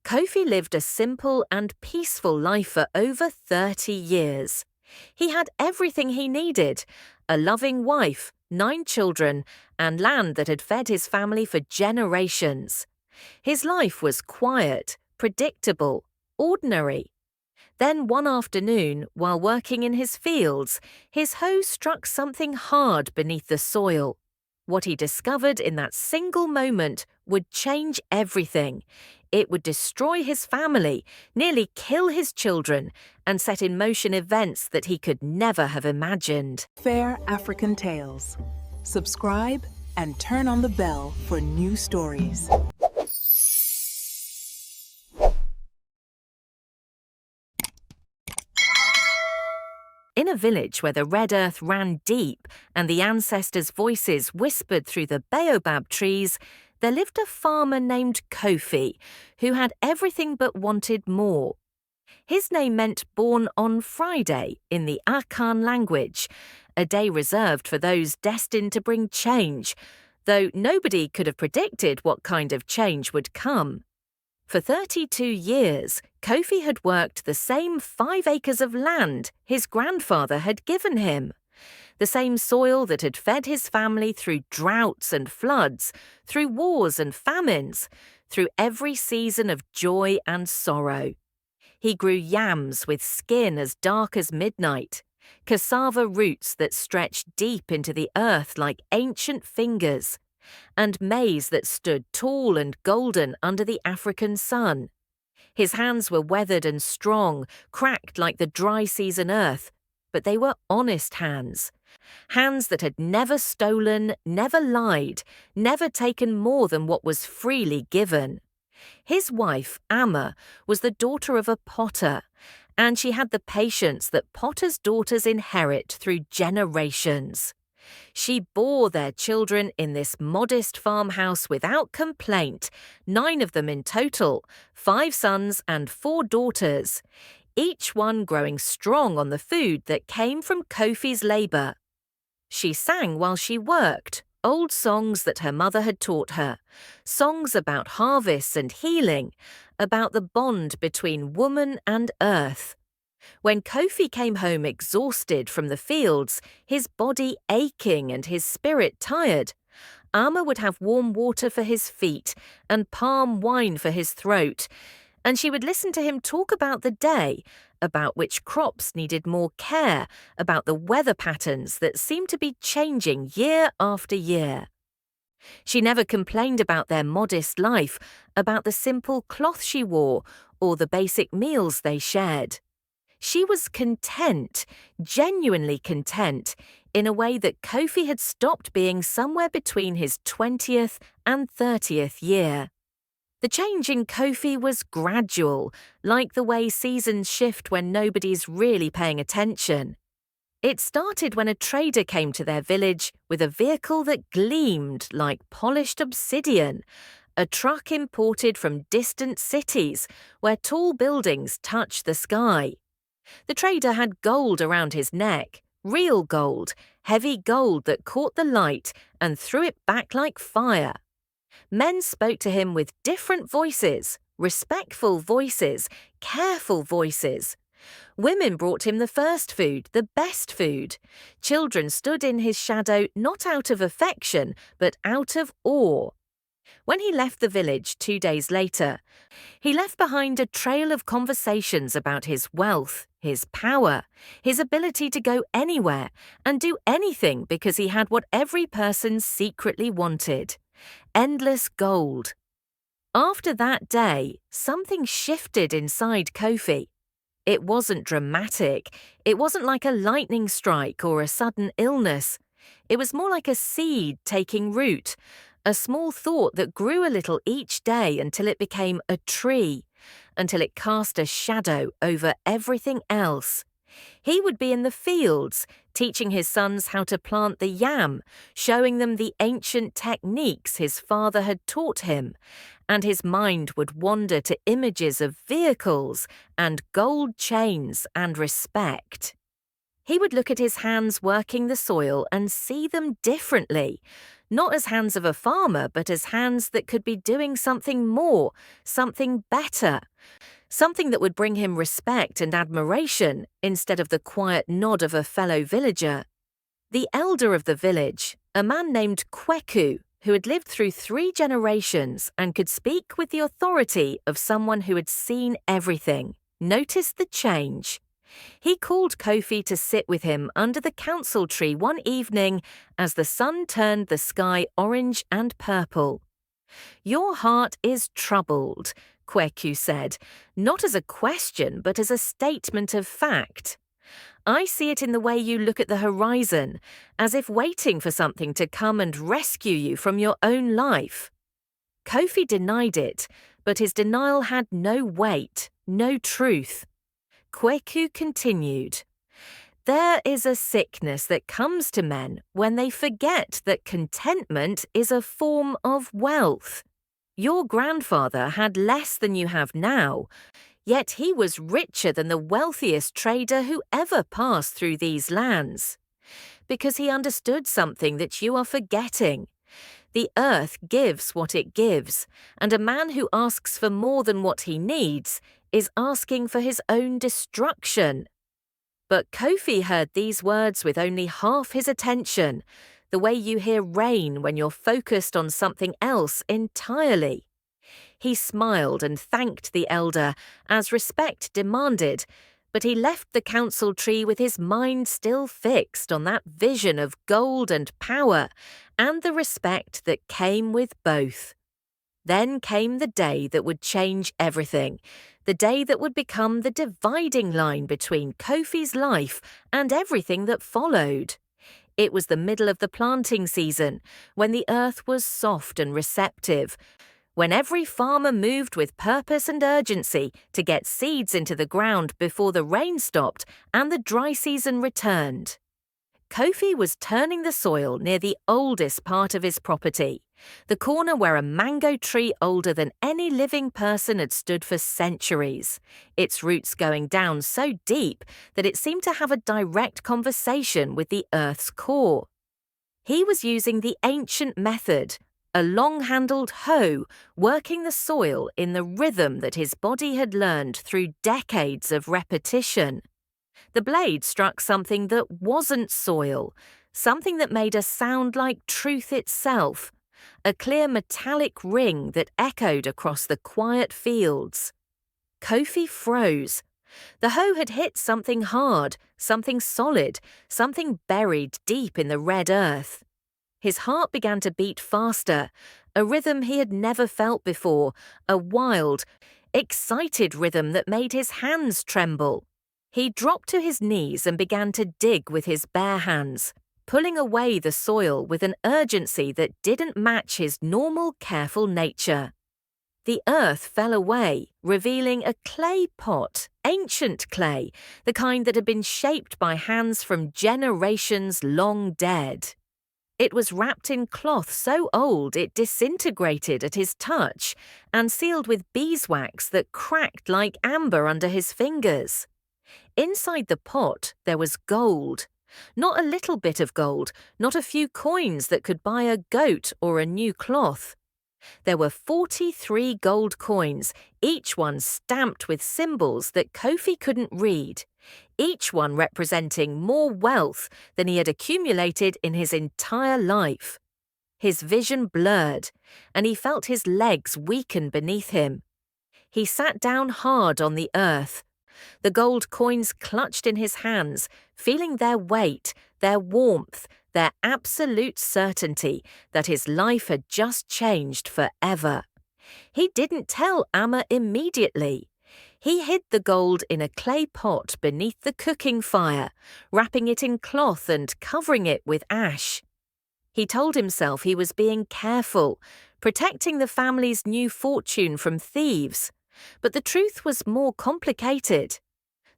Kofi lived a simple and peaceful life for over 30 years. He had everything he needed: a loving wife, 9 children, and land that had fed his family for generations. His life was quiet, predictable, ordinary. Then one afternoon, while working in his fields, his hoe struck something hard beneath the soil. What he discovered in that single moment would change everything. It would destroy his family, nearly kill his children, and set in motion events that he could never have imagined. Fair African Tales. Subscribe and turn on the bell for new stories. In a village where the red earth ran deep and the ancestors' voices whispered through the baobab trees, there lived a farmer named Kofi, who had everything but wanted more. His name meant born on Friday in the Akan language, a day reserved for those destined to bring change, though nobody could have predicted what kind of change would come. For 32 years, Kofi had worked the same 5 acres of land his grandfather had given him. The same soil that had fed his family through droughts and floods, through wars and famines, through every season of joy and sorrow. He grew yams with skin as dark as midnight, cassava roots that stretched deep into the earth like ancient fingers, and maize that stood tall and golden under the African sun. His hands were weathered and strong, cracked like the dry season earth, but they were honest hands. Hands that had never stolen, never lied, never taken more than what was freely given. His wife, Amma, was the daughter of a potter, and she had the patience that potters' daughters inherit through generations. She bore their children in this modest farmhouse without complaint, 9 of them in total, 5 sons and 4 daughters, each one growing strong on the food that came from Kofi's labour. She sang while she worked, old songs that her mother had taught her, songs about harvests and healing, about the bond between woman and earth. When Kofi came home exhausted from the fields, his body aching and his spirit tired, Amma would have warm water for his feet and palm wine for his throat, and she would listen to him talk about the day, about which crops needed more care, about the weather patterns that seemed to be changing year after year. She never complained about their modest life, about the simple cloth she wore, or the basic meals they shared. She was content, genuinely content, in a way that Kofi had stopped being somewhere between his 20th and 30th year. The change in Kofi was gradual, like the way seasons shift when nobody's really paying attention. It started when a trader came to their village with a vehicle that gleamed like polished obsidian, a truck imported from distant cities where tall buildings touched the sky. The trader had gold around his neck, real gold, heavy gold that caught the light and threw it back like fire. Men spoke to him with different voices, respectful voices, careful voices. Women brought him the first food, the best food. Children stood in his shadow not out of affection, but out of awe. When he left the village 2 days later, he left behind a trail of conversations about his wealth, his power, his ability to go anywhere and do anything because he had what every person secretly wanted: endless gold. After that day, something shifted inside Kofi. It wasn't dramatic. It wasn't like a lightning strike or a sudden illness. It was more like a seed taking root, a small thought that grew a little each day until it became a tree, until it cast a shadow over everything else. He would be in the fields, teaching his sons how to plant the yam, showing them the ancient techniques his father had taught him, and his mind would wander to images of vehicles and gold chains and respect. He would look at his hands working the soil and see them differently, not as hands of a farmer, but as hands that could be doing something more, something better, something that would bring him respect and admiration instead of the quiet nod of a fellow villager. The elder of the village, a man named Kweku, who had lived through 3 generations and could speak with the authority of someone who had seen everything, noticed the change. He called Kofi to sit with him under the council tree one evening as the sun turned the sky orange and purple. "Your heart is troubled," Kweku said, not as a question but as a statement of fact. "I see it in the way you look at the horizon, as if waiting for something to come and rescue you from your own life." Kofi denied it, but his denial had no weight, no truth. Kweku continued, "There is a sickness that comes to men when they forget that contentment is a form of wealth. Your grandfather had less than you have now, yet he was richer than the wealthiest trader who ever passed through these lands. Because he understood something that you are forgetting. The earth gives what it gives, and a man who asks for more than what he needs is asking for his own destruction." But Kofi heard these words with only half his attention, the way you hear rain when you're focused on something else entirely. He smiled and thanked the elder, as respect demanded, but he left the council tree with his mind still fixed on that vision of gold and power and the respect that came with both. Then came the day that would change everything, the day that would become the dividing line between Kofi's life and everything that followed. It was the middle of the planting season, when the earth was soft and receptive, when every farmer moved with purpose and urgency to get seeds into the ground before the rain stopped and the dry season returned. Kofi was turning the soil near the oldest part of his property, the corner where a mango tree older than any living person had stood for centuries, its roots going down so deep that it seemed to have a direct conversation with the earth's core. He was using the ancient method, a long-handled hoe working the soil in the rhythm that his body had learned through decades of repetition. The blade struck something that wasn't soil, something that made a sound like truth itself, a clear metallic ring that echoed across the quiet fields. Kofi froze. The hoe had hit something hard, something solid, something buried deep in the red earth. His heart began to beat faster, a rhythm he had never felt before, a wild, excited rhythm that made his hands tremble. He dropped to his knees and began to dig with his bare hands, pulling away the soil with an urgency that didn't match his normal, careful nature. The earth fell away, revealing a clay pot, ancient clay, the kind that had been shaped by hands from generations long dead. It was wrapped in cloth so old it disintegrated at his touch and sealed with beeswax that cracked like amber under his fingers. Inside the pot there was gold. Not a little bit of gold, not a few coins that could buy a goat or a new cloth. There were 43 gold coins, each one stamped with symbols that Kofi couldn't read, each one representing more wealth than he had accumulated in his entire life. His vision blurred, and he felt his legs weaken beneath him. He sat down hard on the earth. The gold coins clutched in his hands, feeling their weight, their warmth, their absolute certainty that his life had just changed forever. He didn't tell Amma immediately. He hid the gold in a clay pot beneath the cooking fire, wrapping it in cloth and covering it with ash. He told himself he was being careful, protecting the family's new fortune from thieves. But the truth was more complicated.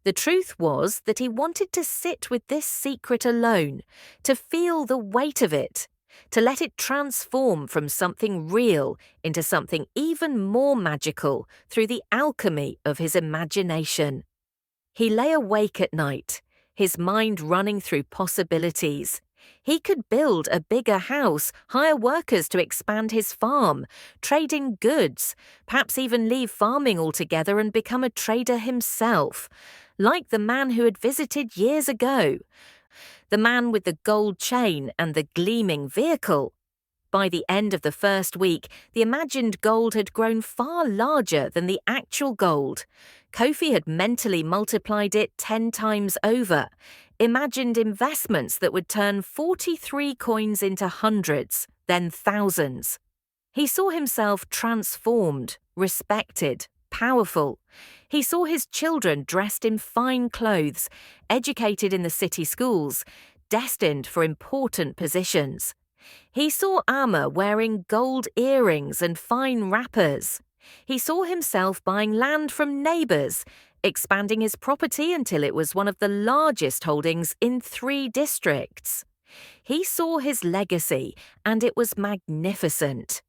The truth was that he wanted to sit with this secret alone, to feel the weight of it, to let it transform from something real into something even more magical through the alchemy of his imagination. He lay awake at night, his mind running through possibilities. He could build a bigger house, hire workers to expand his farm, trade in goods, perhaps even leave farming altogether and become a trader himself, like the man who had visited years ago. The man with the gold chain and the gleaming vehicle. By the end of the first week, the imagined gold had grown far larger than the actual gold. Kofi had mentally multiplied it 10 times over, imagined investments that would turn 43 coins into hundreds, then thousands. He saw himself transformed, respected, powerful. He saw his children dressed in fine clothes, educated in the city schools, destined for important positions. He saw Amma wearing gold earrings and fine wrappers. He saw himself buying land from neighbours, expanding his property until it was one of the largest holdings in 3 districts. He saw his legacy, and it was magnificent.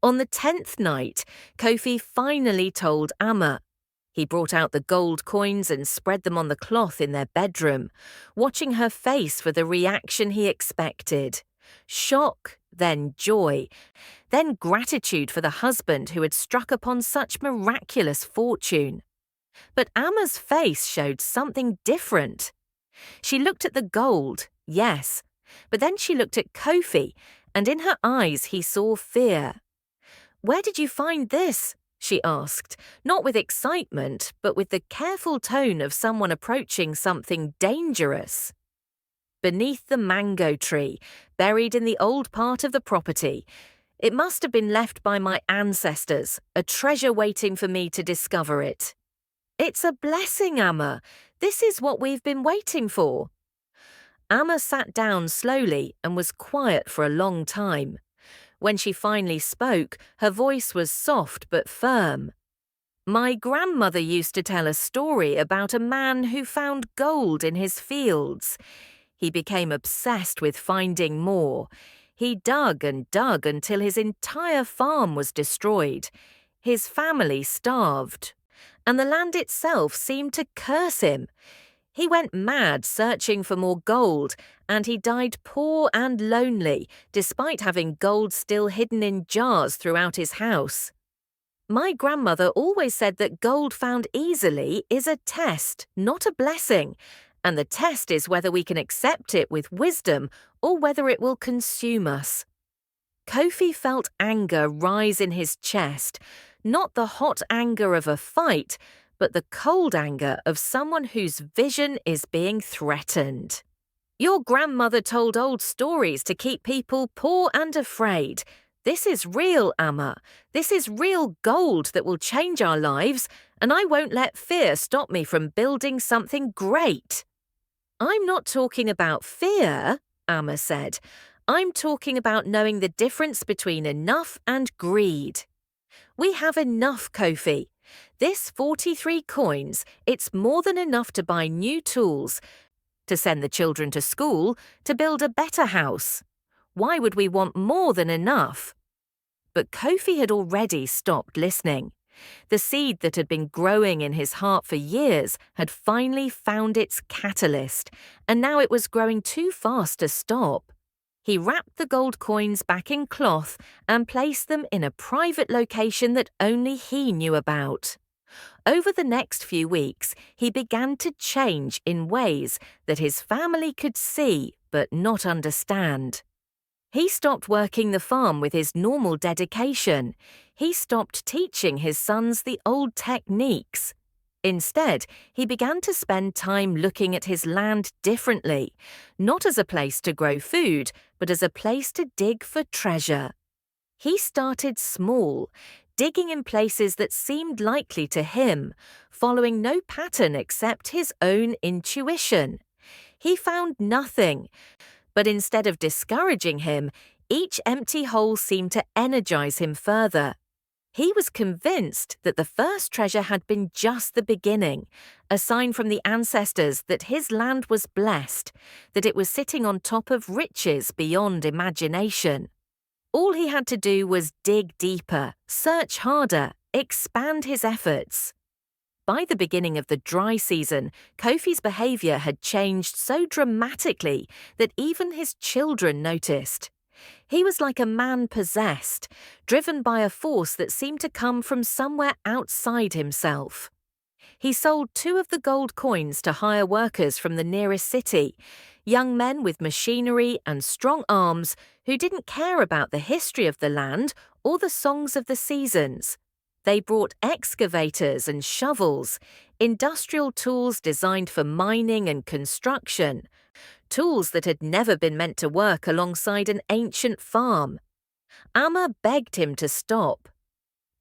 On the 10th night, Kofi finally told Amma. He brought out the gold coins and spread them on the cloth in their bedroom, watching her face for the reaction he expected. Shock, then joy, then gratitude for the husband who had struck upon such miraculous fortune. But Amma's face showed something different. She looked at the gold, yes, but then she looked at Kofi, and in her eyes he saw fear. "Where did you find this?" she asked, not with excitement, but with the careful tone of someone approaching something dangerous. "Beneath the mango tree, buried in the old part of the property. It must have been left by my ancestors, a treasure waiting for me to discover it." "It's a blessing, Amma. This is what we've been waiting for." Amma sat down slowly and was quiet for a long time. When she finally spoke, her voice was soft but firm. "My grandmother used to tell a story about a man who found gold in his fields. He became obsessed with finding more. He dug and dug until his entire farm was destroyed. His family starved, and the land itself seemed to curse him. He went mad searching for more gold, and he died poor and lonely, despite having gold still hidden in jars throughout his house. My grandmother always said that gold found easily is a test, not a blessing, and the test is whether we can accept it with wisdom or whether it will consume us." Kofi felt anger rise in his chest, not the hot anger of a fight, but the cold anger of someone whose vision is being threatened. "Your grandmother told old stories to keep people poor and afraid. This is real, Amma. This is real gold that will change our lives, and I won't let fear stop me from building something great." "I'm not talking about fear," Amma said. "I'm talking about knowing the difference between enough and greed. We have enough, Kofi. This 43 coins, it's more than enough to buy new tools, to send the children to school, to build a better house. Why would we want more than enough?" But Kofi had already stopped listening. The seed that had been growing in his heart for years had finally found its catalyst, and now it was growing too fast to stop. He wrapped the gold coins back in cloth and placed them in a private location that only he knew about. Over the next few weeks, he began to change in ways that his family could see but not understand. He stopped working the farm with his normal dedication. He stopped teaching his sons the old techniques. Instead, he began to spend time looking at his land differently, not as a place to grow food, but as a place to dig for treasure. He started small, digging in places that seemed likely to him, following no pattern except his own intuition. He found nothing, but instead of discouraging him, each empty hole seemed to energize him further. He was convinced that the first treasure had been just the beginning, a sign from the ancestors that his land was blessed, that it was sitting on top of riches beyond imagination. All he had to do was dig deeper, search harder, expand his efforts. By the beginning of the dry season, Kofi's behavior had changed so dramatically that even his children noticed. He was like a man possessed, driven by a force that seemed to come from somewhere outside himself. He sold 2 of the gold coins to hire workers from the nearest city, young men with machinery and strong arms who didn't care about the history of the land or the songs of the seasons. They brought excavators and shovels, industrial tools designed for mining and construction, tools that had never been meant to work alongside an ancient farm. Amma begged him to stop.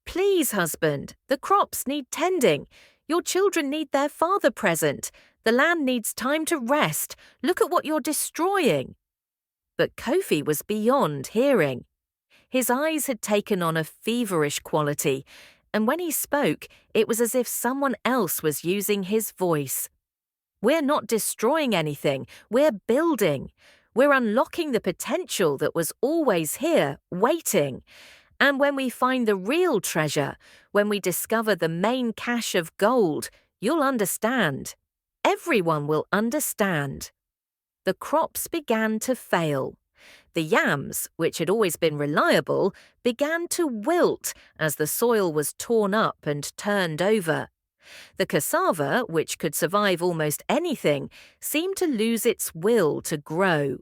"Please, husband, the crops need tending. Your children need their father present. The land needs time to rest. Look at what you're destroying." But Kofi was beyond hearing. His eyes had taken on a feverish quality, and when he spoke, it was as if someone else was using his voice. "We're not destroying anything, we're building. We're unlocking the potential that was always here, waiting. And when we find the real treasure, when we discover the main cache of gold, you'll understand. Everyone will understand." The crops began to fail. The yams, which had always been reliable, began to wilt as the soil was torn up and turned over. The cassava, which could survive almost anything, seemed to lose its will to grow.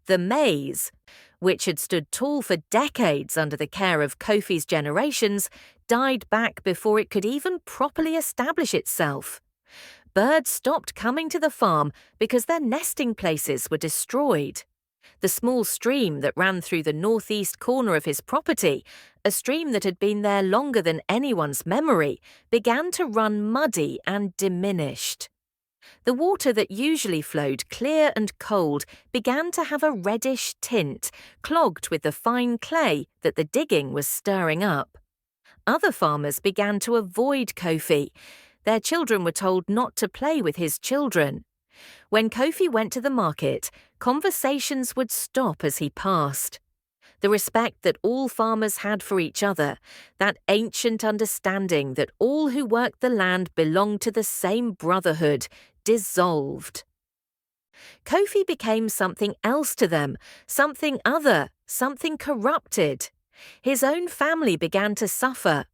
The maize, which had stood tall for decades under the care of Kofi's generations, died back before it could even properly establish itself. Birds stopped coming to the farm because their nesting places were destroyed. The small stream that ran through the northeast corner of his property, a stream that had been there longer than anyone's memory, began to run muddy and diminished. The water that usually flowed clear and cold began to have a reddish tint, clogged with the fine clay that the digging was stirring up. Other farmers began to avoid Kofi. Their children were told not to play with his children. When Kofi went to the market, conversations would stop as he passed. The respect that all farmers had for each other, that ancient understanding that all who worked the land belonged to the same brotherhood, dissolved. Kofi became something else to them, something other, something corrupted. His own family began to suffer.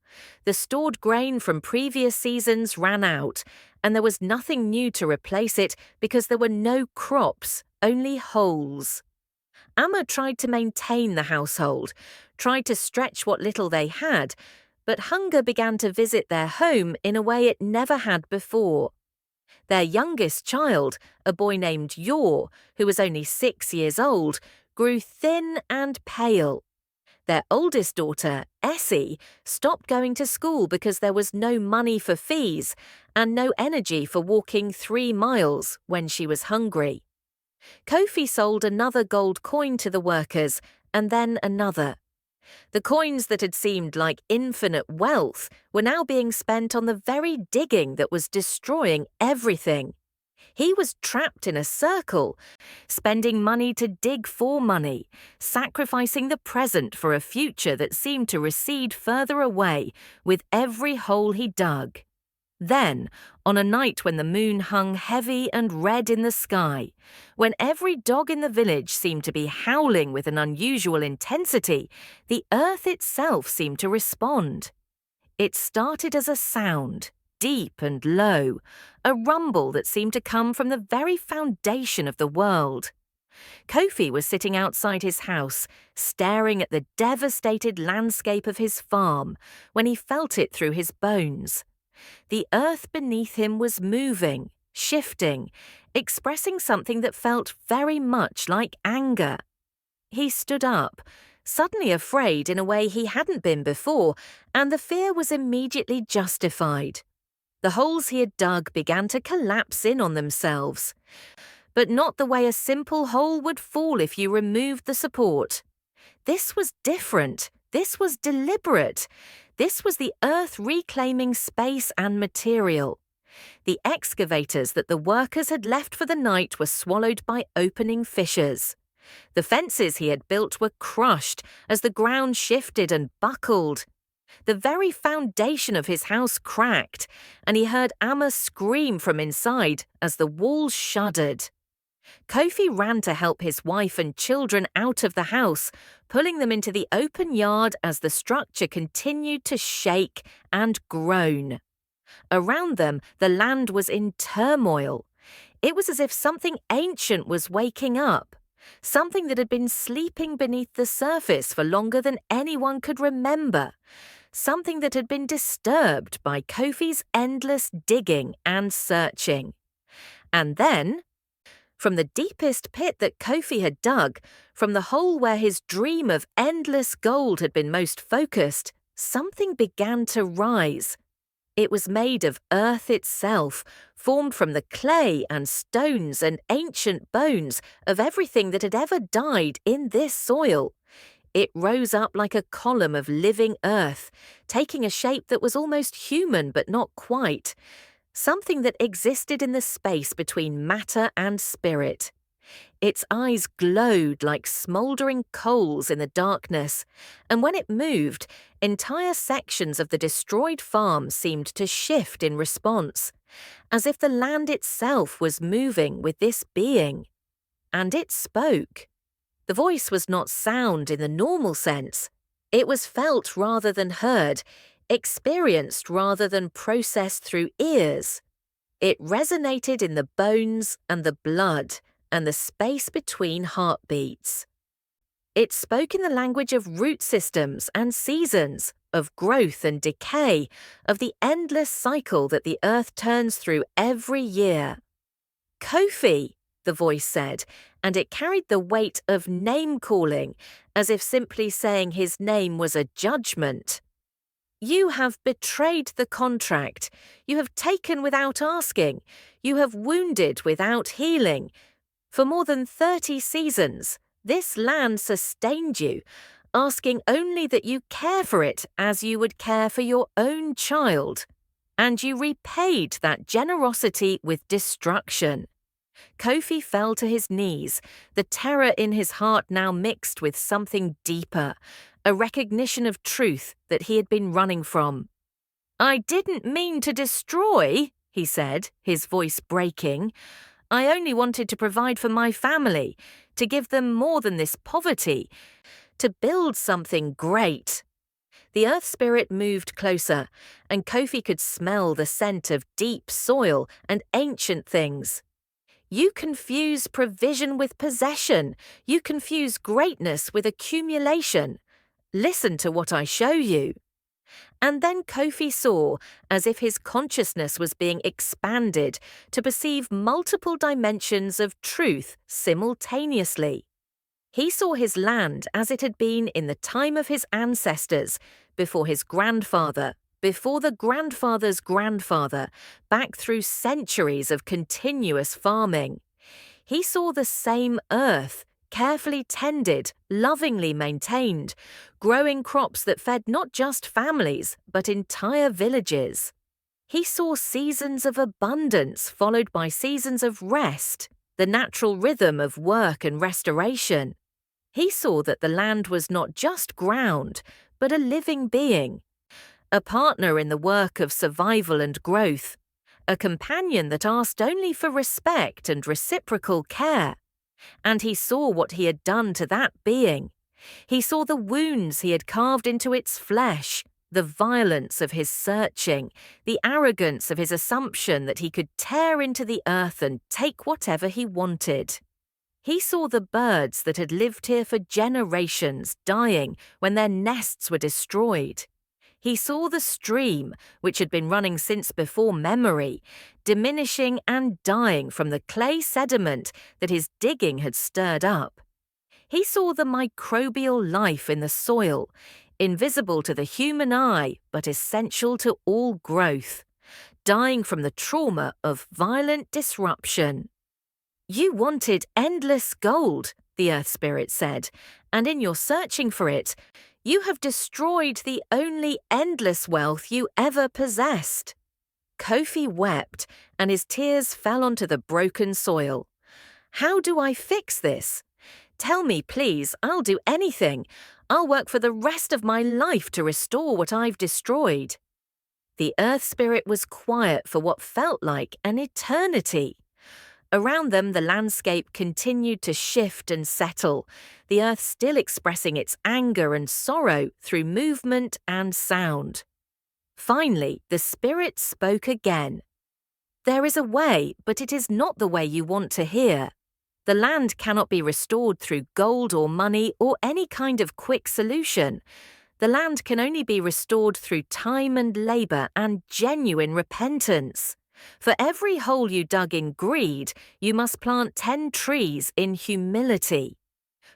The stored grain from previous seasons ran out, and there was nothing new to replace it because there were no crops, only holes. Amma tried to maintain the household, tried to stretch what little they had, but hunger began to visit their home in a way it never had before. Their youngest child, a boy named Yor, who was only 6 years old, grew thin and pale. Their oldest daughter, Essie, stopped going to school because there was no money for fees and no energy for walking 3 miles when she was hungry. Kofi sold another gold coin to the workers and then another. The coins that had seemed like infinite wealth were now being spent on the very digging that was destroying everything. He was trapped in a circle, spending money to dig for money, sacrificing the present for a future that seemed to recede further away with every hole he dug. Then, on a night when the moon hung heavy and red in the sky, when every dog in the village seemed to be howling with an unusual intensity, the earth itself seemed to respond. It started as a sound, deep and low, a rumble that seemed to come from the very foundation of the world. Kofi was sitting outside his house, staring at the devastated landscape of his farm, when he felt it through his bones. The earth beneath him was moving, shifting, expressing something that felt very much like anger. He stood up, suddenly afraid in a way he hadn't been before, and the fear was immediately justified. The holes he had dug began to collapse in on themselves, but not the way a simple hole would fall if you removed the support. This was different. This was deliberate. This was the earth reclaiming space and material. The excavators that the workers had left for the night were swallowed by opening fissures. The fences he had built were crushed as the ground shifted and buckled. The very foundation of his house cracked, and he heard Amma scream from inside as the walls shuddered. Kofi ran to help his wife and children out of the house, pulling them into the open yard as the structure continued to shake and groan. Around them, the land was in turmoil. It was as if something ancient was waking up, something that had been sleeping beneath the surface for longer than anyone could remember, something that had been disturbed by Kofi's endless digging and searching. And then, from the deepest pit that Kofi had dug, from the hole where his dream of endless gold had been most focused, something began to rise. It was made of earth itself, formed from the clay and stones and ancient bones of everything that had ever died in this soil. It rose up like a column of living earth, taking a shape that was almost human but not quite, something that existed in the space between matter and spirit. Its eyes glowed like smouldering coals in the darkness, and when it moved, entire sections of the destroyed farm seemed to shift in response, as if the land itself was moving with this being. And it spoke. The voice was not sound in the normal sense. It was felt rather than heard, experienced rather than processed through ears. It resonated in the bones and the blood and the space between heartbeats. It spoke in the language of root systems and seasons, of growth and decay, of the endless cycle that the earth turns through every year. Kofi, the voice said, and it carried the weight of name-calling, as if simply saying his name was a judgment. You have betrayed the contract. You have taken without asking. You have wounded without healing. For more than 30 seasons, this land sustained you, asking only that you care for it as you would care for your own child. And you repaid that generosity with destruction. Kofi fell to his knees, the terror in his heart now mixed with something deeper, a recognition of truth that he had been running from. I didn't mean to destroy, he said, his voice breaking. I only wanted to provide for my family, to give them more than this poverty, to build something great. The earth spirit moved closer, and Kofi could smell the scent of deep soil and ancient things. You confuse provision with possession. You confuse greatness with accumulation. Listen to what I show you. And then Kofi saw, as if his consciousness was being expanded to perceive multiple dimensions of truth simultaneously. He saw his land as it had been in the time of his ancestors, before his grandfather, before the grandfather's grandfather, back through centuries of continuous farming. He saw the same earth, carefully tended, lovingly maintained, growing crops that fed not just families, but entire villages. He saw seasons of abundance followed by seasons of rest, the natural rhythm of work and restoration. He saw that the land was not just ground, but a living being, a partner in the work of survival and growth, a companion that asked only for respect and reciprocal care. And he saw what he had done to that being. He saw the wounds he had carved into its flesh, the violence of his searching, the arrogance of his assumption that he could tear into the earth and take whatever he wanted. He saw the birds that had lived here for generations dying when their nests were destroyed. He saw the stream, which had been running since before memory, diminishing and dying from the clay sediment that his digging had stirred up. He saw the microbial life in the soil, invisible to the human eye but essential to all growth, dying from the trauma of violent disruption. You wanted endless gold, the Earth Spirit said, and in your searching for it, you have destroyed the only endless wealth you ever possessed. Kofi wept, and his tears fell onto the broken soil. How do I fix this? Tell me, please, I'll do anything. I'll work for the rest of my life to restore what I've destroyed." The Earth Spirit was quiet for what felt like an eternity. Around them, the landscape continued to shift and settle, the Earth still expressing its anger and sorrow through movement and sound. Finally, the Spirit spoke again. "There is a way, but it is not the way you want to hear. The land cannot be restored through gold or money or any kind of quick solution. The land can only be restored through time and labor and genuine repentance. For every hole you dug in greed, you must plant 10 trees in humility.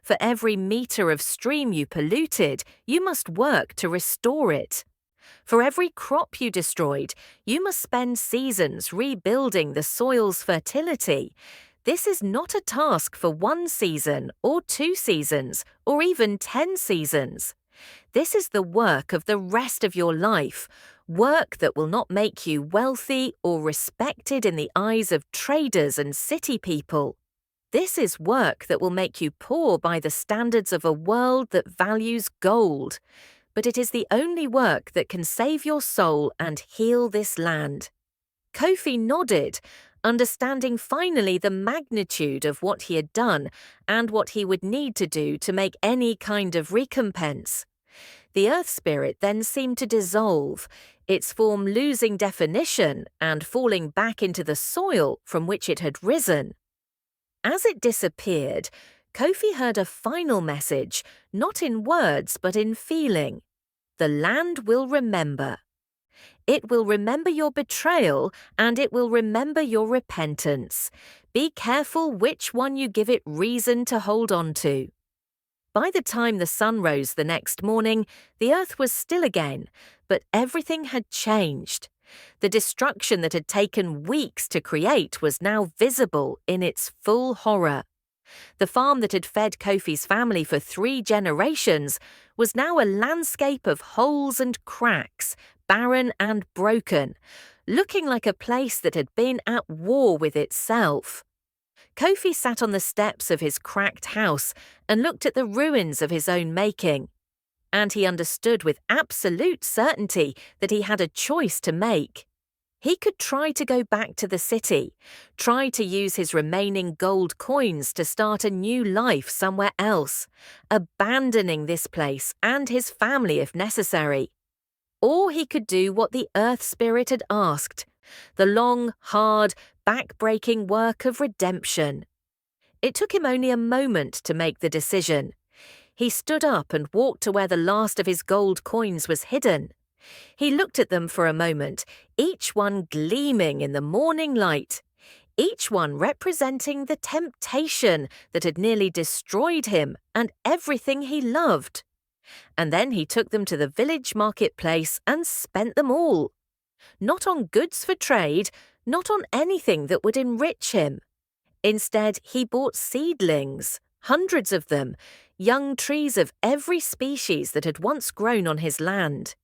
For every meter of stream you polluted, you must work to restore it. For every crop you destroyed, you must spend seasons rebuilding the soil's fertility. This is not a task for 1 season or 2 seasons or even 10 seasons. This is the work of the rest of your life, work that will not make you wealthy or respected in the eyes of traders and city people. This is work that will make you poor by the standards of a world that values gold. But it is the only work that can save your soul and heal this land." Kofi nodded, understanding finally the magnitude of what he had done and what he would need to do to make any kind of recompense. The Earth Spirit then seemed to dissolve, its form losing definition and falling back into the soil from which it had risen. As it disappeared, Kofi heard a final message, not in words but in feeling. The land will remember. It will remember your betrayal and it will remember your repentance. Be careful which one you give it reason to hold on to. By the time the sun rose the next morning, the earth was still again, but everything had changed. The destruction that had taken weeks to create was now visible in its full horror. The farm that had fed Kofi's family for 3 generations was now a landscape of holes and cracks, barren and broken, looking like a place that had been at war with itself. Kofi sat on the steps of his cracked house and looked at the ruins of his own making. And he understood with absolute certainty that he had a choice to make. He could try to go back to the city, try to use his remaining gold coins to start a new life somewhere else, abandoning this place and his family if necessary. Or he could do what the Earth Spirit had asked, the long, hard, back-breaking work of redemption. It took him only a moment to make the decision. He stood up and walked to where the last of his gold coins was hidden. He looked at them for a moment, each one gleaming in the morning light, each one representing the temptation that had nearly destroyed him and everything he loved. And then he took them to the village marketplace and spent them all. Not on goods for trade, not on anything that would enrich him. Instead, he bought seedlings, hundreds of them, young trees of every species that had once grown on his land.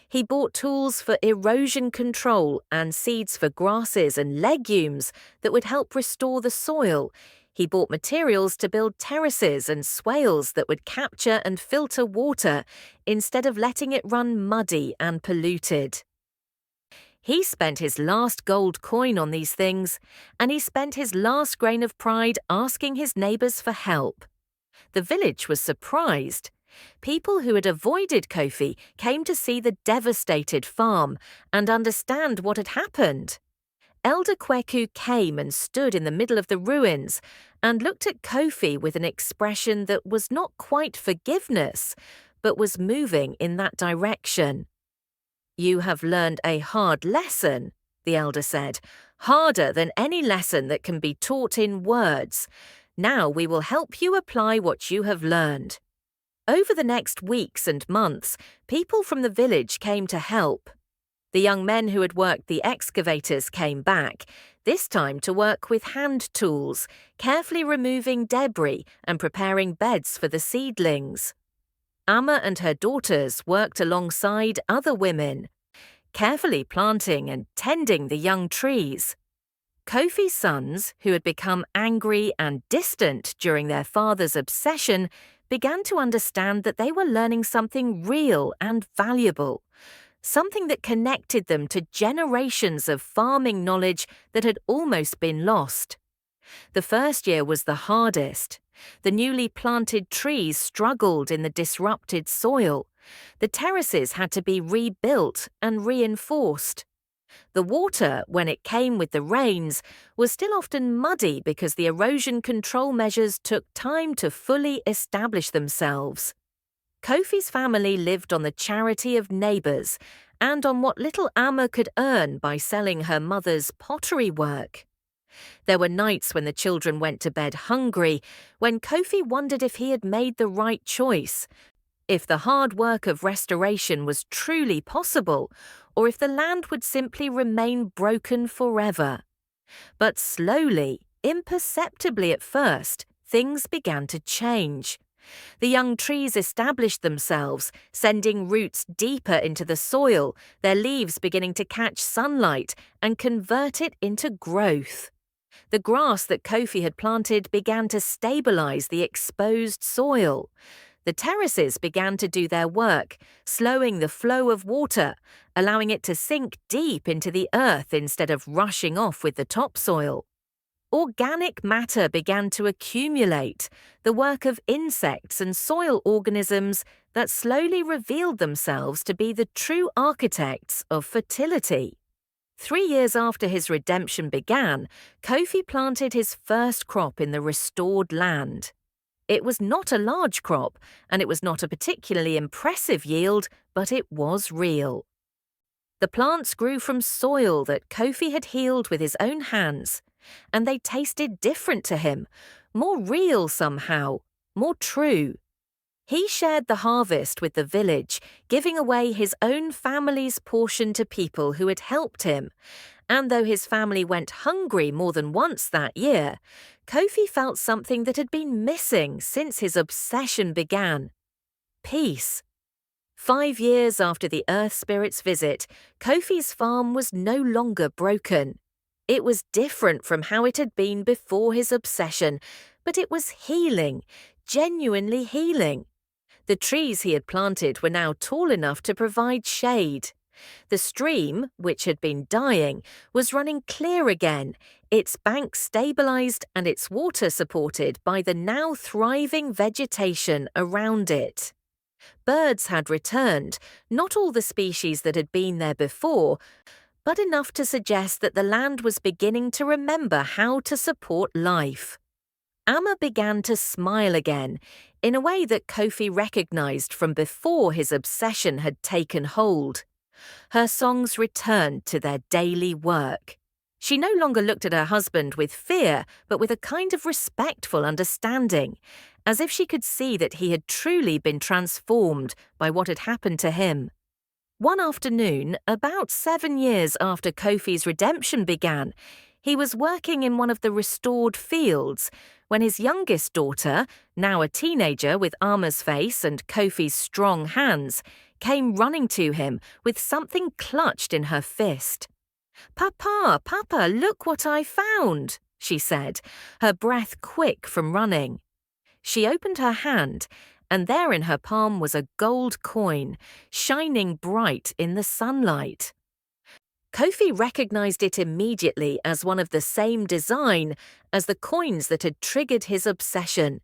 He bought tools for erosion control and seeds for grasses and legumes that would help restore the soil. He bought materials to build terraces and swales that would capture and filter water instead of letting it run muddy and polluted. He spent his last gold coin on these things, and he spent his last grain of pride asking his neighbors for help. The village was surprised. People who had avoided Kofi came to see the devastated farm and understand what had happened. Elder Kweku came and stood in the middle of the ruins and looked at Kofi with an expression that was not quite forgiveness, but was moving in that direction. "You have learned a hard lesson," the elder said, "harder than any lesson that can be taught in words. Now we will help you apply what you have learned." Over the next weeks and months, people from the village came to help. The young men who had worked the excavators came back, this time to work with hand tools, carefully removing debris and preparing beds for the seedlings. Amma and her daughters worked alongside other women, carefully planting and tending the young trees. Kofi's sons, who had become angry and distant during their father's obsession, began to understand that they were learning something real and valuable, something that connected them to generations of farming knowledge that had almost been lost. The first year was the hardest. The newly planted trees struggled in the disrupted soil. The terraces had to be rebuilt and reinforced. The water, when it came with the rains, was still often muddy because the erosion control measures took time to fully establish themselves. Kofi's family lived on the charity of neighbours and on what little Amma could earn by selling her mother's pottery work. There were nights when the children went to bed hungry, when Kofi wondered if he had made the right choice, if the hard work of restoration was truly possible, or if the land would simply remain broken forever. But slowly, imperceptibly at first, things began to change. The young trees established themselves, sending roots deeper into the soil, their leaves beginning to catch sunlight and convert it into growth. The grass that Kofi had planted began to stabilize the exposed soil. The terraces began to do their work, slowing the flow of water, allowing it to sink deep into the earth instead of rushing off with the topsoil. Organic matter began to accumulate, the work of insects and soil organisms that slowly revealed themselves to be the true architects of fertility. 3 years after his redemption began, Kofi planted his first crop in the restored land. It was not a large crop, and it was not a particularly impressive yield, but it was real. The plants grew from soil that Kofi had healed with his own hands, and they tasted different to him, more real somehow, more true. He shared the harvest with the village, giving away his own family's portion to people who had helped him. And though his family went hungry more than once that year, Kofi felt something that had been missing since his obsession began: peace. 5 years after the Earth Spirit's visit, Kofi's farm was no longer broken. It was different from how it had been before his obsession, but it was healing, genuinely healing. The trees he had planted were now tall enough to provide shade. The stream, which had been dying, was running clear again, its banks stabilized and its water supported by the now thriving vegetation around it. Birds had returned, not all the species that had been there before, but enough to suggest that the land was beginning to remember how to support life. Amma began to smile again, in a way that Kofi recognized from before his obsession had taken hold. Her songs returned to their daily work. She no longer looked at her husband with fear, but with a kind of respectful understanding, as if she could see that he had truly been transformed by what had happened to him. One afternoon, about 7 years after Kofi's redemption began, he was working in one of the restored fields when his youngest daughter, now a teenager with Amma's face and Kofi's strong hands, came running to him with something clutched in her fist. "Papa, Papa, look what I found," she said, her breath quick from running. She opened her hand, and there in her palm was a gold coin, shining bright in the sunlight. Kofi recognized it immediately as one of the same design as the coins that had triggered his obsession.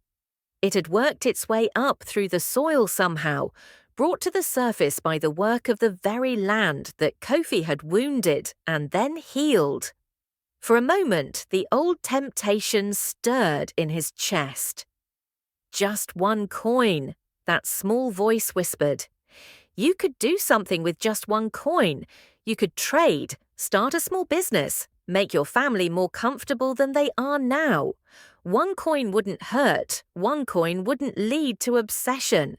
It had worked its way up through the soil somehow, brought to the surface by the work of the very land that Kofi had wounded and then healed. For a moment, the old temptation stirred in his chest. "Just one coin," that small voice whispered. "You could do something with just one coin. You could trade, start a small business, make your family more comfortable than they are now. One coin wouldn't hurt, one coin wouldn't lead to obsession."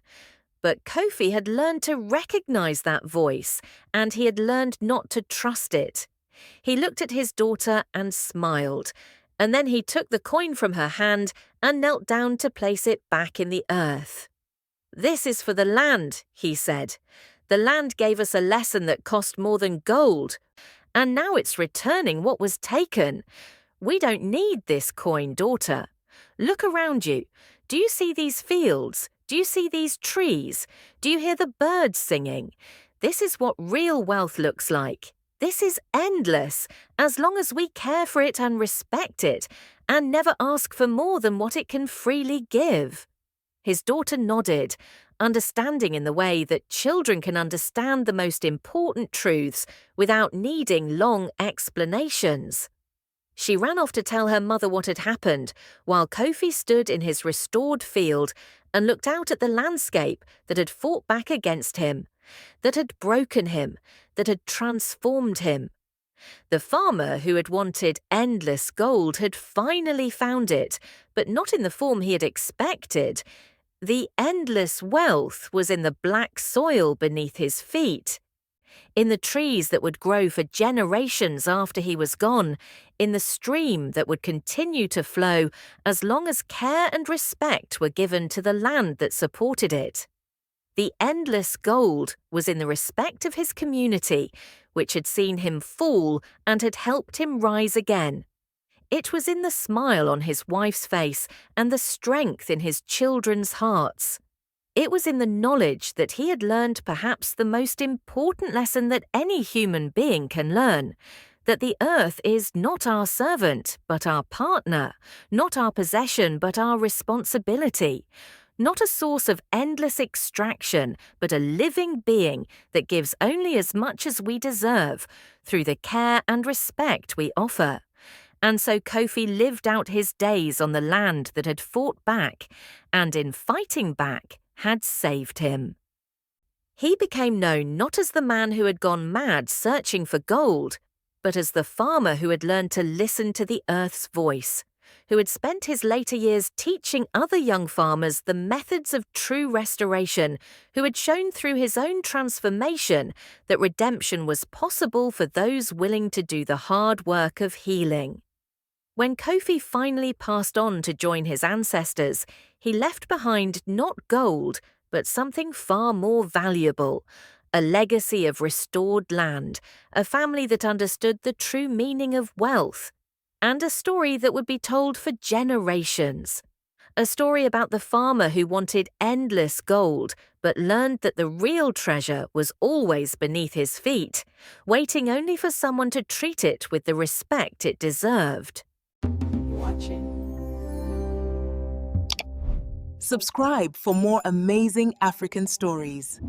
But Kofi had learned to recognize that voice, and he had learned not to trust it. He looked at his daughter and smiled, and then he took the coin from her hand and knelt down to place it back in the earth. "This is for the land," he said. "The land gave us a lesson that cost more than gold, and now it's returning what was taken. We don't need this coin, daughter. Look around you. Do you see these fields? Do you see these trees? Do you hear the birds singing? This is what real wealth looks like. This is endless, as long as we care for it and respect it, and never ask for more than what it can freely give. His daughter nodded, understanding in the way that children can understand the most important truths without needing long explanations. She ran off to tell her mother what had happened, while Kofi stood in his restored field and looked out at the landscape that had fought back against him, that had broken him, that had transformed him. The farmer who had wanted endless gold had finally found it, but not in the form he had expected. The endless wealth was in the black soil beneath his feet, in the trees that would grow for generations after he was gone, in the stream that would continue to flow as long as care and respect were given to the land that supported it. The endless gold was in the respect of his community, which had seen him fall and had helped him rise again. It was in the smile on his wife's face and the strength in his children's hearts. It was in the knowledge that he had learned perhaps the most important lesson that any human being can learn, that the earth is not our servant, but our partner, not our possession, but our responsibility, not a source of endless extraction, but a living being that gives only as much as we deserve through the care and respect we offer. And so Kofi lived out his days on the land that had fought back, and in fighting back, had saved him. He became known not as the man who had gone mad searching for gold, but as the farmer who had learned to listen to the earth's voice, who had spent his later years teaching other young farmers the methods of true restoration, who had shown through his own transformation that redemption was possible for those willing to do the hard work of healing. When Kofi finally passed on to join his ancestors, he left behind not gold, but something far more valuable, a legacy of restored land, a family that understood the true meaning of wealth, and a story that would be told for generations. A story about the farmer who wanted endless gold, but learned that the real treasure was always beneath his feet, waiting only for someone to treat it with the respect it deserved. Subscribe for more amazing African stories.